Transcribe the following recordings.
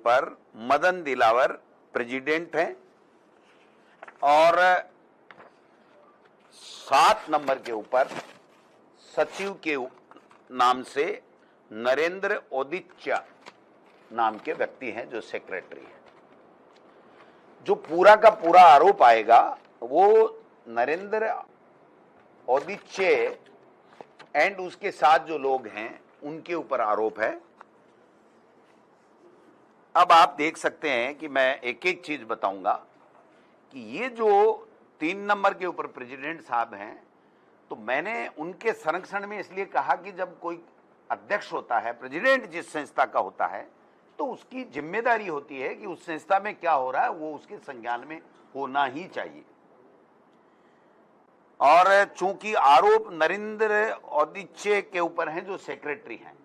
पर मदन दिलावर प्रेसिडेंट हैं और 7 नंबर के ऊपर सचिव के नाम से नरेंद्र ओदिच्या नाम के व्यक्ति हैं जो सेक्रेटरी हैं। जो पूरा का पूरा आरोप आएगा वो नरेंद्र ओदिचे एंड उसके साथ जो लोग हैं उनके ऊपर आरोप है। अब आप देख सकते हैं कि मैं एक एक चीज बताऊंगा कि ये जो 3 नंबर के ऊपर प्रेसिडेंट साहब हैं, तो मैंने उनके संरक्षण में इसलिए कहा कि जब कोई अध्यक्ष होता है, प्रेसिडेंट जिस संस्था का होता है, तो उसकी जिम्मेदारी होती है कि उस संस्था में क्या हो रहा है वो उसके संज्ञान में होना ही चाहिए। और चूंकि आरोप नरेंद्र ओदिचे के ऊपर हैं जो सेक्रेटरी हैं,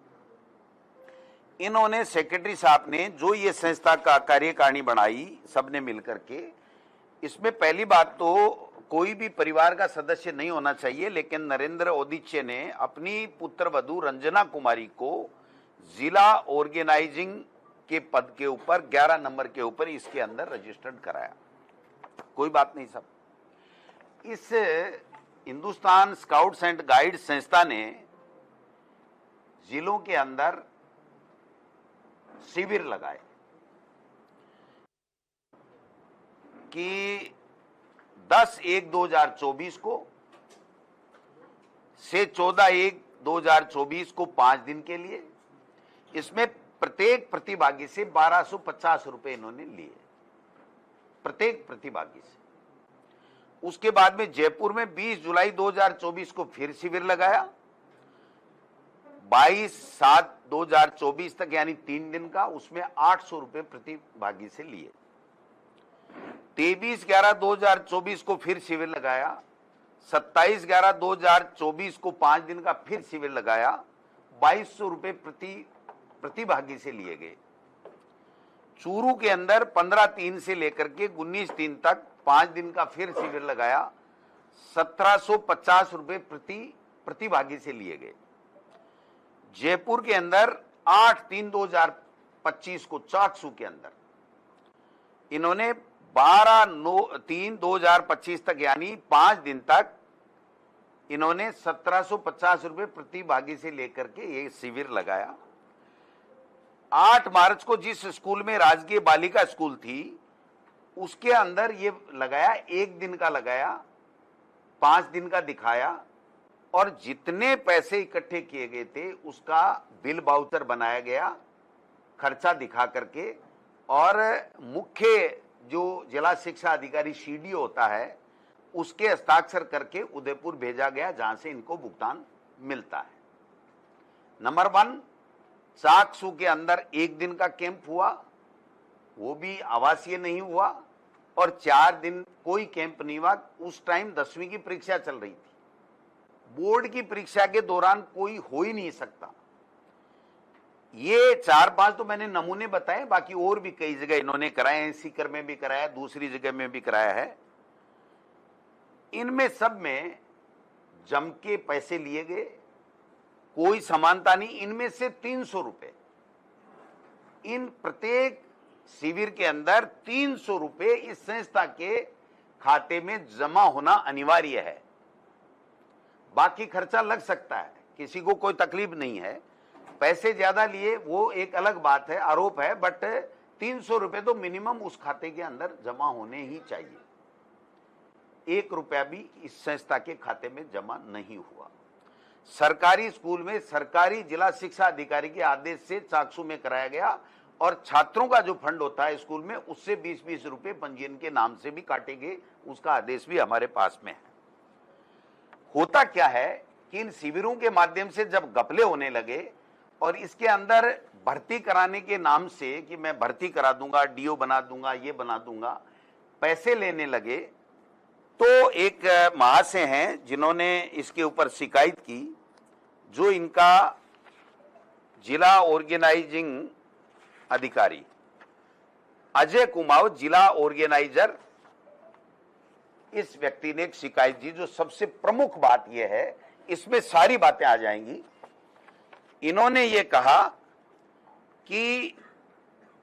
इन्होंने सेक्रेटरी साहब ने जो ये संस्था का कार्यकारिणी बनाई सबने मिलकर के, इसमें पहली बात तो कोई भी परिवार का सदस्य नहीं होना चाहिए, लेकिन नरेंद्र ओदिचे ने अपनी पुत्रवधू रंजना कुमारी को जिला ऑर्गेनाइजिंग के पद के ऊपर 11 नंबर के ऊपर इसके अंदर रजिस्टर्ड कराया। कोई बात नहीं सब। इस हिंदुस्तान स्काउट्स एंड गाइड संस्था ने जिलों के अंदर शिविर लगाए कि 10/1/2024 को से 14/1/2024 को 5 दिन के लिए, इसमें प्रत्येक प्रतिभागी से 1250 रुपए इन्होंने लिए, प्रत्येक प्रतिभागी से। उसके बाद में जयपुर में 20 जुलाई 2024 को फिर शिविर लगाया, 22/7/2024 तक यानी 3 दिन का, उसमें 800 रुपए प्रतिभागी से लिए। 23/11/2024 को फिर शिविर लगाया, 27/11/2024 को 5 दिन का फिर शिविर लगाया, 2200 रुपए प्रतिभागी से लिए गए। चूरू के अंदर 15/3 से लेकर के 19/3 तक 5 दिन का फिर शिविर लगाया, 1750 रुपए प्रतिभागी से लिए गए। जयपुर के अंदर 8/3/2025 को चाकसू के अंदर इन्होंने 12/9/3/2025 तक यानी 5 दिन तक इन्होंने 1750 रुपए प्रतिभागी से लेकर के ये शिविर लगाया। 8 मार्च को जिस स्कूल में राजकीय बालिका स्कूल थी उसके अंदर ये लगाया, 1 दिन का लगाया, 5 दिन का दिखाया, और जितने पैसे इकट्ठे किए गए थे उसका बिल बाउचर बनाया गया खर्चा दिखा करके, और मुख्य जो जिला शिक्षा अधिकारी सीडीओ होता है उसके हस्ताक्षर करके उदयपुर भेजा गया जहां से इनको भुगतान मिलता है। नंबर 1, चाकसू के अंदर 1 दिन का कैंप हुआ, वो भी आवासीय नहीं हुआ, और 4 दिन कोई कैंप नहीं हुआ। उस टाइम 10वीं की परीक्षा चल रही थी, बोर्ड की परीक्षा के दौरान कोई हो ही नहीं सकता। ये 4-5 तो मैंने नमूने बताए, बाकी और भी कई जगह इन्होंने कराए हैं, सीकर में भी कराया, दूसरी जगह में भी कराया है। इनमें सब में जम के पैसे लिए गए, कोई समानता नहीं। इनमें से 300 रुपए, इन प्रत्येक शिविर के अंदर 300 रुपए इस संस्था के खाते में जमा होना अनिवार्य है। बाकी खर्चा लग सकता है, किसी को कोई तकलीफ नहीं है। पैसे ज्यादा लिए वो एक अलग बात है, आरोप है, बट 300 रुपए तो मिनिमम उस खाते के अंदर जमा होने ही चाहिए। 1 रुपया भी इस संस्था के खाते में जमा नहीं हुआ। सरकारी स्कूल में सरकारी जिला शिक्षा अधिकारी के आदेश से चाकसू में कराया गया, और छात्रों का जो फंड होता है स्कूल में उससे 20-20 रुपए पंजीयन के नाम से भी काटे गए, उसका आदेश भी हमारे पास में है। होता क्या है कि इन शिविरों के माध्यम से जब घपले होने लगे और इसके अंदर भर्ती कराने के नाम से कि मैं भर्ती करा दूंगा, डीओ बना दूंगा, ये बना दूंगा, पैसे लेने लगे, तो एक महाशय हैं जिन्होंने इसके ऊपर शिकायत की, जो इनका जिला ऑर्गेनाइजिंग अधिकारी अजय कुमार, जिला ऑर्गेनाइजर, इस व्यक्ति ने एक शिकायत दी। जो सबसे प्रमुख बात यह है, इसमें सारी बातें आ जाएंगी। इन्होंने ये कहा कि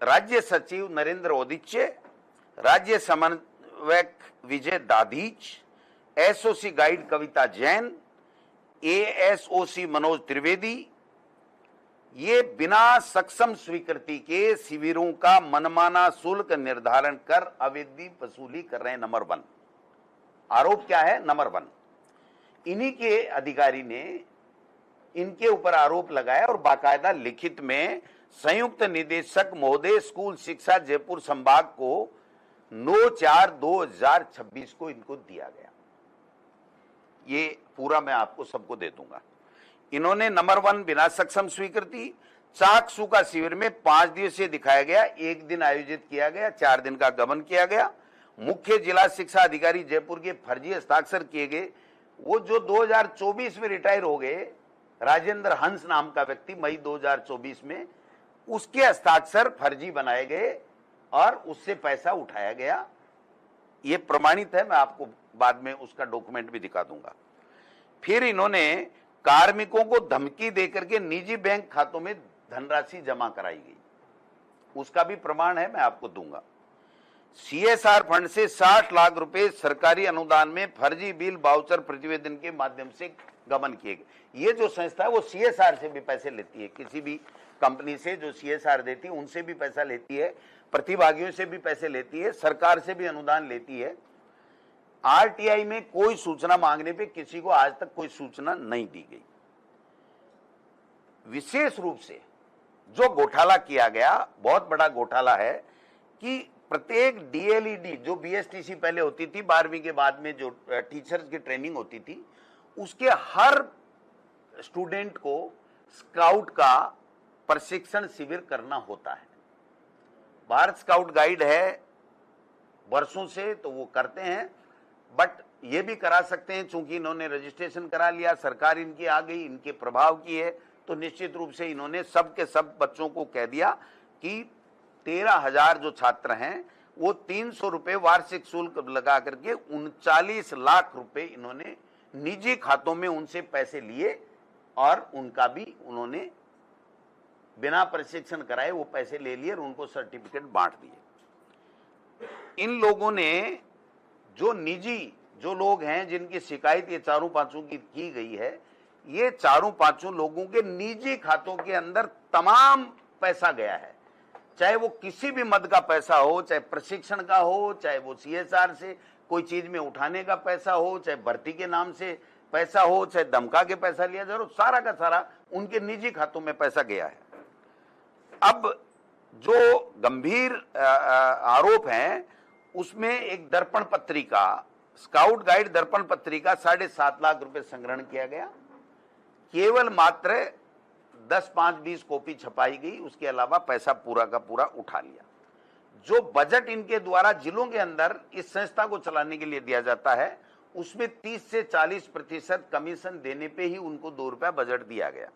राज्य सचिव नरेंद्र ओदिच्चे, राज्य समन्वयक विजय दाधीच, एसओसी गाइड कविता जैन, एएसओसी मनोज त्रिवेदी, ये बिना सक्षम स्वीकृति के शिविरों का मनमाना शुल्क निर्धारण कर अवैध वसूली कर रहे हैं। नंबर 1 आरोप क्या है? नंबर 1 इन्हीं के अधिकारी ने इनके ऊपर आरोप लगाया और बाकायदा लिखित में संयुक्त निदेशक महोदय स्कूल शिक्षा जयपुर संभाग को 9/4/2026 को इनको दिया गया। ये पूरा मैं आपको सबको दे दूंगा। इन्होंने नंबर 1 बिना सक्षम स्वीकृति, चाकसू का शिविर में 5 दिवसीय दिखाया गया, 1 दिन आयोजित किया गया, 4 दिन का गमन किया गया। मुख्य जिला शिक्षा अधिकारी जयपुर के फर्जी हस्ताक्षर किए गए। वो जो 2024 में रिटायर हो गए राजेंद्र हंस नाम का व्यक्ति, मई 2024 में उसके हस्ताक्षर फर्जी बनाए गए और उससे पैसा उठाया गया। ये प्रमाणित है, मैं आपको बाद में उसका डॉक्यूमेंट भी दिखा दूंगा। फिर इन्होंने कार्मिकों को धमकी देकर के निजी बैंक खातों में धनराशि जमा कराई गई, उसका भी प्रमाण है, मैं आपको दूंगा। सीएसआर फंड से 60 लाख रुपए सरकारी अनुदान में फर्जी बिल वाउचर प्रतिवेदन के माध्यम से गमन किए गए। ये जो संस्था है वो सीएसआर से भी पैसे लेती है, किसी भी कंपनी से जो सीएसआर देती है उनसे भी पैसा लेती है, प्रतिभागियों से भी पैसे लेती है, सरकार से भी अनुदान लेती है। आरटीआई में कोई सूचना मांगने पे किसी को आज तक कोई सूचना नहीं दी गई। विशेष रूप से जो घोटाला किया गया, बहुत बड़ा घोटाला है कि प्रत्येक डीएलईडी जो बीएसटीसी पहले होती थी, 12वीं के बाद में जो टीचर्स की ट्रेनिंग होती थी, उसके हर स्टूडेंट को स्काउट का प्रशिक्षण शिविर करना होता है। भारत स्काउट गाइड है वर्षों से, तो वो करते हैं, बट ये भी करा सकते हैं। चूंकि इन्होंने रजिस्ट्रेशन करा लिया, सरकार इनकी आ गई, इनके प्रभाव की है, तो निश्चित रूप से इन्होंने सब के सब बच्चों को कह दिया कि 13,000 जो छात्र हैं वो 300 रुपए वार्षिक शुल्क लगा करके 39 लाख रुपए इन्होंने निजी खातों में उनसे पैसे लिए और उनका भी उन्होंने बिना प्रशिक्षण कराए वो पैसे ले लिए और उनको सर्टिफिकेट बांट दिए। इन लोगों ने जो निजी जो लोग हैं जिनकी शिकायत ये चारों पांचों की गई है, ये चारों पांचों लोगों के निजी खातों के अंदर तमाम पैसा गया है, चाहे वो किसी भी मद का पैसा हो, चाहे प्रशिक्षण का हो, चाहे वो सीएसआर से कोई चीज में उठाने का पैसा हो, चाहे भर्ती के नाम से पैसा हो, चाहे धमका के पैसा लिया जाए, सारा का सारा उनके निजी खातों में पैसा गया है। अब जो गंभीर आरोप हैं उसमें एक दर्पण पत्रिका, स्काउट गाइड दर्पण पत्रिका 7.5 लाख रुपए संग्रहण किया गया। केवल मात्र 10-5-20 कॉपी छपाई गई, उसके अलावा पैसा पूरा का पूरा उठा लिया। जो बजट इनके द्वारा जिलों के अंदर इस संस्था को चलाने के लिए दिया जाता है, उसमें 30 से 40% कमीशन देने पे ही उनको 2 रुपया बजट दिया गया।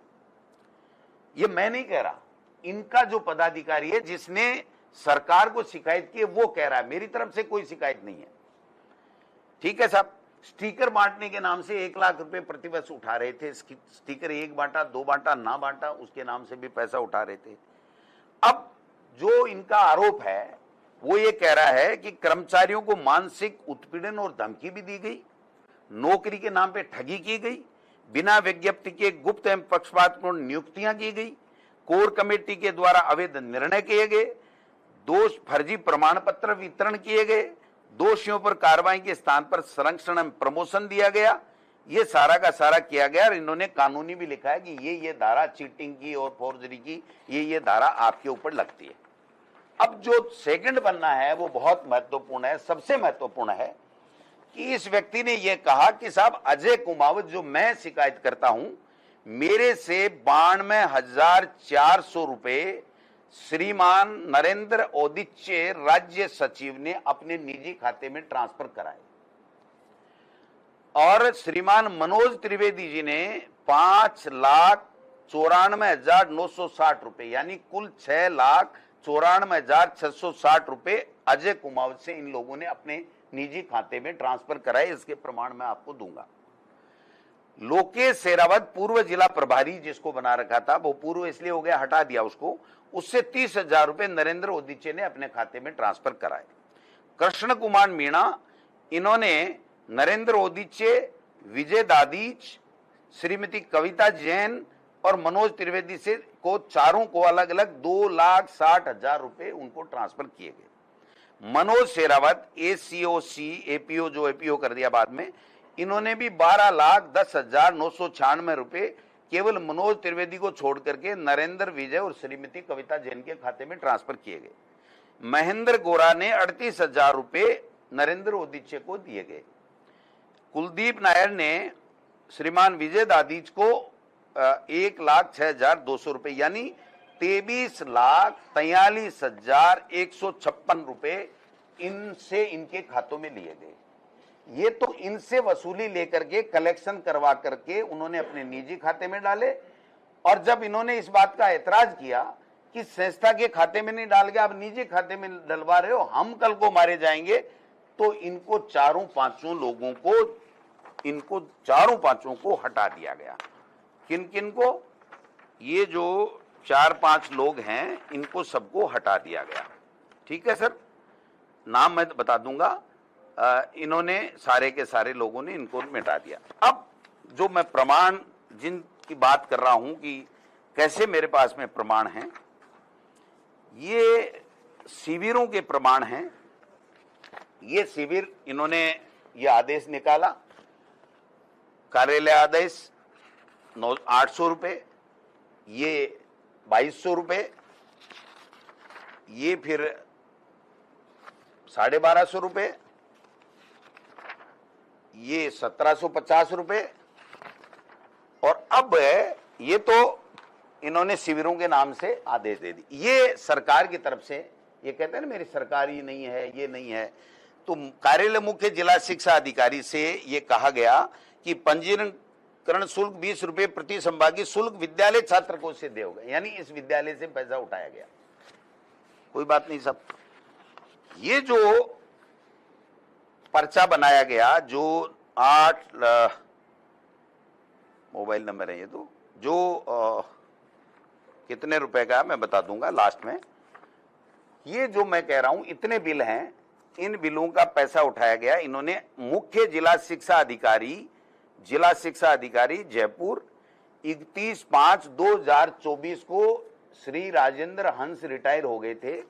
ये मैं नहीं कह रहा, इनका जो पदाधिकारी है जिसने सरकार को शिकायत की है वो कह रहा है, मेरी तरफ से कोई शिकायत नहीं है। ठीक है साहब, स्टिकर बांटने के नाम से 1 लाख रुपए प्रतिवर्ष उठा रहे थे। स्टिकर 1 बांटा, 2 बांटा, ना बांटा, उसके नाम से भी पैसा उठा रहे थे। अब जो इनका आरोप है वो ये कह रहा है कि कर्मचारियों को मानसिक उत्पीड़न और धमकी भी दी गई, नौकरी के नाम पे ठगी की गई, बिना विज्ञप्ति के गुप्त एवं पक्षपातपूर्ण नियुक्तियां की गई, कोर कमेटी के द्वारा अवैध निर्णय किए गए, दोष फर्जी प्रमाण पत्र वितरण किए गए, दोषियों पर कार्रवाई के स्थान पर संरक्षण एवं प्रमोशन दिया गया। ये सारा का सारा किया गया और इन्होंने कानूनी भी लिखा है कि ये धारा चीटिंग की और फोर्जरी की ये धारा आपके ऊपर लगती है। अब जो सेकंड बनना है वो बहुत महत्वपूर्ण है। सबसे महत्वपूर्ण है कि इस व्यक्ति ने यह कहा कि साहब अजय कुमावत जो मैं शिकायत करता हूं, मेरे से 92,400 रुपए श्रीमान नरेंद्र ओदिच्चे राज्य सचिव ने अपने निजी खाते में ट्रांसफर कराए और श्रीमान मनोज त्रिवेदी जी ने 5,94,960 रुपए यानी कुल 6,94,660 रुपए अजय कुमावत से इन लोगों ने अपने निजी खाते में ट्रांसफर कराए। इसके प्रमाण मैं आपको दूंगा। लोकेश शेरावत पूर्व जिला प्रभारी जिसको बना रखा था, वो पूर्व इसलिए हो गया, हटा दिया उसको, उससे 30,000 रुपए नरेंद्र ओदिचे ने अपने खाते में ट्रांसफर कराए। कृष्ण कुमार मीणा, इन्होंने नरेंद्र ओदिचे, विजय दादीच, श्रीमती कविता जैन और मनोज त्रिवेदी से को चारों को अलग अलग 2,60,000 रुपए उनको ट्रांसफर किए गए। मनोज शेरावत एसीओसी एपीओ, जो एपीओ कर दिया बाद में, इन्होंने भी 12,10,996 रुपए केवल मनोज त्रिवेदी को छोड़ करके नरेंद्र, विजय और श्रीमती कविता जैन के खाते में ट्रांसफर किए गए। महेंद्र गोरा ने 38,000 रुपए नरेंद्र ओदिचे को दिए गए। कुलदीप नायर ने श्रीमान विजय दादीज को 1,06,200 रुपए यानी 23,43,156 रुपए इनसे इनके खातों में लिए गए। ये तो इनसे वसूली लेकर के कलेक्शन करवा करके उन्होंने अपने निजी खाते में डाले, और जब इन्होंने इस बात का एतराज किया कि संस्था के खाते में नहीं डाल के आप निजी खाते में डलवा रहे हो, हम कल को मारे जाएंगे, तो इनको चारों पांचों को हटा दिया गया। किन किन को? ये जो 4-5 लोग हैं, इनको सबको हटा दिया गया। ठीक है सर, नाम मैं बता दूंगा। इन्होंने सारे के सारे लोगों ने इनको मिटा दिया। अब जो मैं प्रमाण जिनकी बात कर रहा हूं कि कैसे मेरे पास में प्रमाण हैं, ये शिविरों के प्रमाण हैं। ये शिविर इन्होंने ये आदेश निकाला, कार्यालय आदेश 800 रुपये, ये 2200 रुपये, ये फिर 1250 रुपये, ये 1750 रुपये, और अब ये तो इन्होंने शिविरों के नाम से आदेश दे दी। ये सरकार की तरफ से, ये कहते हैं ना मेरी सरकार ही नहीं है, ये नहीं है, तो कार्यालय मुख्य जिला शिक्षा अधिकारी से ये कहा गया कि पंजीकरण शुल्क 20 रुपये प्रति संभागीय शुल्क विद्यालय छात्र कोष से देगा, यानी इस विद्यालय से पैसा उठाया गया। कोई बात नहीं सब। ये जो पर्चा बनाया गया, जो 8 मोबाइल नंबर है, ये तो जो कितने रुपए का मैं बता दूंगा लास्ट में। ये जो मैं कह रहा हूं इतने बिल हैं, इन बिलों का पैसा उठाया गया। इन्होंने मुख्य जिला शिक्षा अधिकारी जयपुर 31/5/2024 को श्री राजेंद्र हंस रिटायर हो गए थे,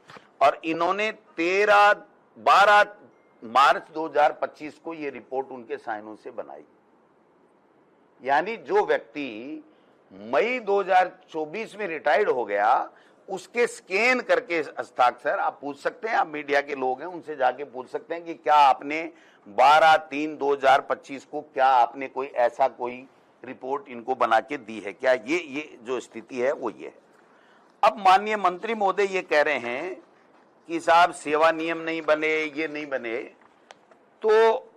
और इन्होंने 12 मार्च 2025 को ये रिपोर्ट उनके साइनों से बनाई। यानी जो व्यक्ति मई 2024 में रिटायर्ड हो गया, उसके स्कैन करके हस्ताक्षर, आप पूछ सकते हैं, आप मीडिया के लोग हैं, उनसे जाके पूछ सकते हैं कि क्या आपने 12/3/2025 को क्या आपने कोई ऐसा कोई रिपोर्ट इनको बना के दी है क्या? ये जो स्थिति है वो ये है। अब माननीय मंत्री महोदय ये कह रहे हैं कि साहब सेवा नियम नहीं बने, ये नहीं बने, तो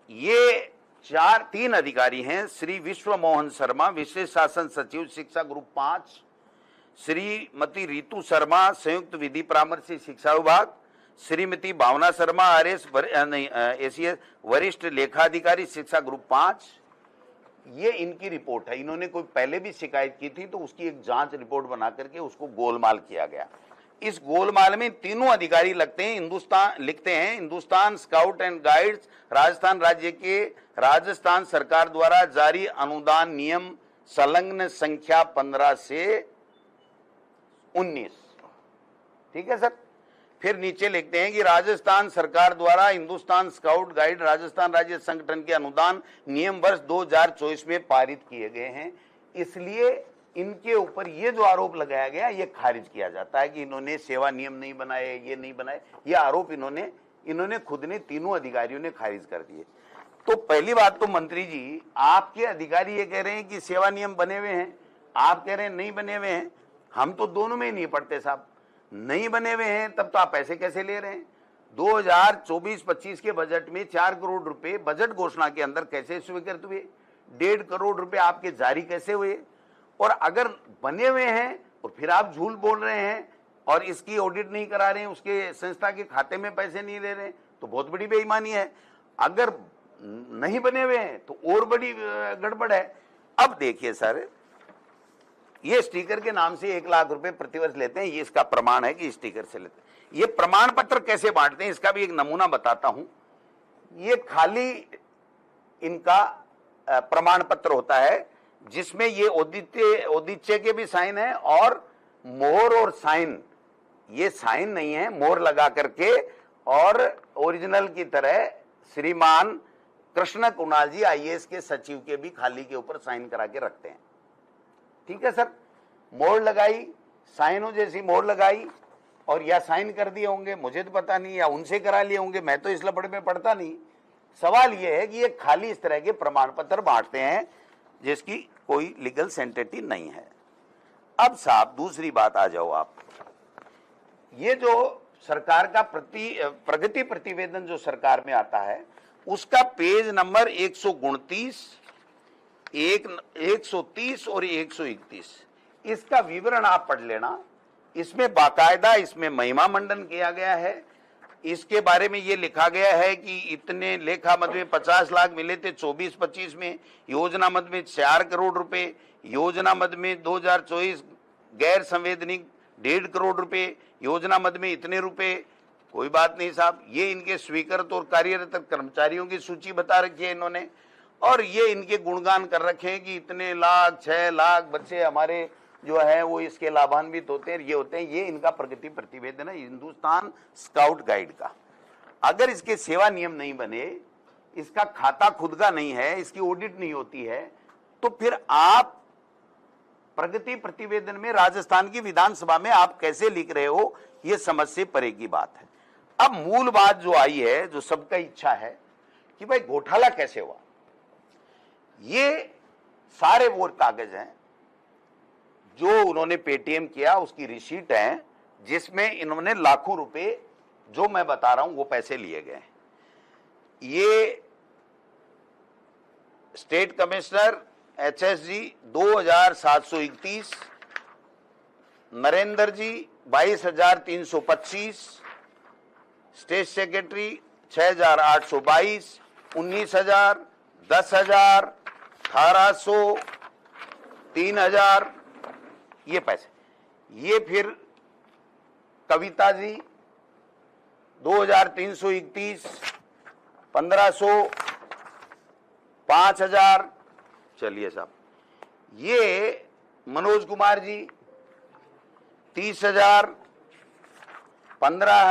ये 3 अधिकारी हैं। श्री विश्व मोहन शर्मा, विशेष शासन सचिव शिक्षा ग्रुप 5, श्रीमती रितु शर्मा, संयुक्त विधि परामर्श शिक्षा विभाग, श्रीमती भावना शर्मा आरएस एसीएस वरिष्ठ लेखा अधिकारी शिक्षा ग्रुप 5। ये इनकी रिपोर्ट है। इन्होंने कोई पहले भी शिकायत की थी, तो उसकी एक जांच रिपोर्ट बना करके उसको गोलमाल किया गया। इस गोलमाल में तीनों अधिकारी लिखते हैं Hindustan scout and guides Rajasthan राज्य के राजस्थान सरकार द्वारा जारी अनुदान नियम संलग्न संख्या 15 से 19। ठीक है सर। फिर नीचे लिखते हैं कि राजस्थान सरकार द्वारा हिंदुस्तान स्काउट गाइड राजस्थान राज्य संगठन के अनुदान नियम वर्ष 2024 में पारित किए गए हैं। इसलिए इनके ऊपर ये जो आरोप लगाया गया, ये खारिज किया जाता है कि इन्होंने सेवा नियम नहीं बनाए, ये नहीं बनाए। ये आरोप इन्होंने खुद ने, तीनों अधिकारियों ने खारिज कर दिए। तो पहली बात तो मंत्री जी, आपके अधिकारी ये कह रहे हैं कि सेवा नियम बने हुए हैं, आप कह रहे हैं नहीं बने हुए हैं। हम तो दोनों में ही नहीं पढ़ते साहब। नहीं बने हुए हैं तब तो आप पैसे कैसे ले रहे हैं? 2024-25 के बजट में 4 करोड़ रुपए बजट घोषणा के अंदर कैसे स्वीकृत हुए? 1.5 करोड़ रुपए आपके जारी कैसे हुए? और अगर बने हुए हैं और फिर आप झूठ बोल रहे हैं और इसकी ऑडिट नहीं करा रहे हैं, उसके संस्था के खाते में पैसे नहीं ले रहे हैं, तो बहुत बड़ी बेईमानी है। अगर नहीं बने हुए हैं तो और बड़ी गड़बड़ है। अब देखिए सर, ये स्टिकर के नाम से 1 लाख रुपए प्रतिवर्ष लेते हैं, ये इसका प्रमाण है कि स्टिकर से लेते हैं। ये प्रमाण पत्र कैसे बांटते हैं इसका भी एक नमूना बताता हूं। ये खाली इनका प्रमाण पत्र होता है जिसमें ये औदित्य के भी साइन है और मोहर और साइन, ये साइन नहीं है, मोहर लगा करके और ओरिजिनल की तरह श्रीमान कृष्ण कुणाल जी आईएएस के सचिव के भी खाली के ऊपर साइन करा के रखते हैं। ठीक है सर, मोहर लगाई, साइनों जैसी मोहर लगाई और या साइन कर दिए होंगे, मुझे तो पता नहीं, या उनसे करा लिए होंगे, मैं तो इस लफड़े में पढ़ता नहीं। सवाल यह है कि ये खाली इस तरह के प्रमाण पत्र बांटते हैं जिसकी कोई लीगल सेंटिटी नहीं है। अब साहब दूसरी बात आ जाओ आप, ये जो सरकार का प्रगति प्रतिवेदन जो सरकार में आता है उसका पेज नंबर 129, 130 और 131, इसका विवरण आप पढ़ लेना। इसमें बाकायदा इसमें महिमा मंडन किया गया है। इसके बारे में ये लिखा गया है कि इतने लेखा मद में 50 लाख मिले थे 24-25 में, योजना मद में 4 करोड़ रुपए, योजना मद में 2024 गैर संवैधानिक 1.5 करोड़ रुपए, योजना मद में इतने रुपए। कोई बात नहीं साहब, ये इनके स्वीकृत और कार्यरत कर्मचारियों की सूची बता रखी है इन्होंने, और ये इनके गुणगान कर रखे हैं कि इतने लाख 6 लाख बच्चे हमारे जो है वो इसके लाभान्वित होते हैं, ये होते हैं। ये इनका प्रगति प्रतिवेदन है हिंदुस्तान स्काउट गाइड का। अगर इसके सेवा नियम नहीं बने, इसका खाता खुद का नहीं है, इसकी ऑडिट नहीं होती है, तो फिर आप प्रगति प्रतिवेदन में राजस्थान की विधानसभा में आप कैसे लिख रहे हो, ये समझ से परे की बात है। अब मूल बात जो आई है, जो सबका इच्छा है कि भाई घोटाला कैसे हुआ, ये सारे वो कागज हैं जो उन्होंने पेटीएम किया, उसकी रिसीट है जिसमें इन्होंने लाखों रुपए जो मैं बता रहा हूं वो पैसे लिए गए। ये स्टेट कमिश्नर एचएसजी 2731, नरेंद्र जी 22,325, स्टेट सेक्रेटरी 6,822, 19,000, 10,000, 1,800, 3,000, ये पैसे। ये फिर कविता जी 2,331, 1,500, 5,000, चलिए साहब। ये मनोज कुमार जी 30,000, 15,000,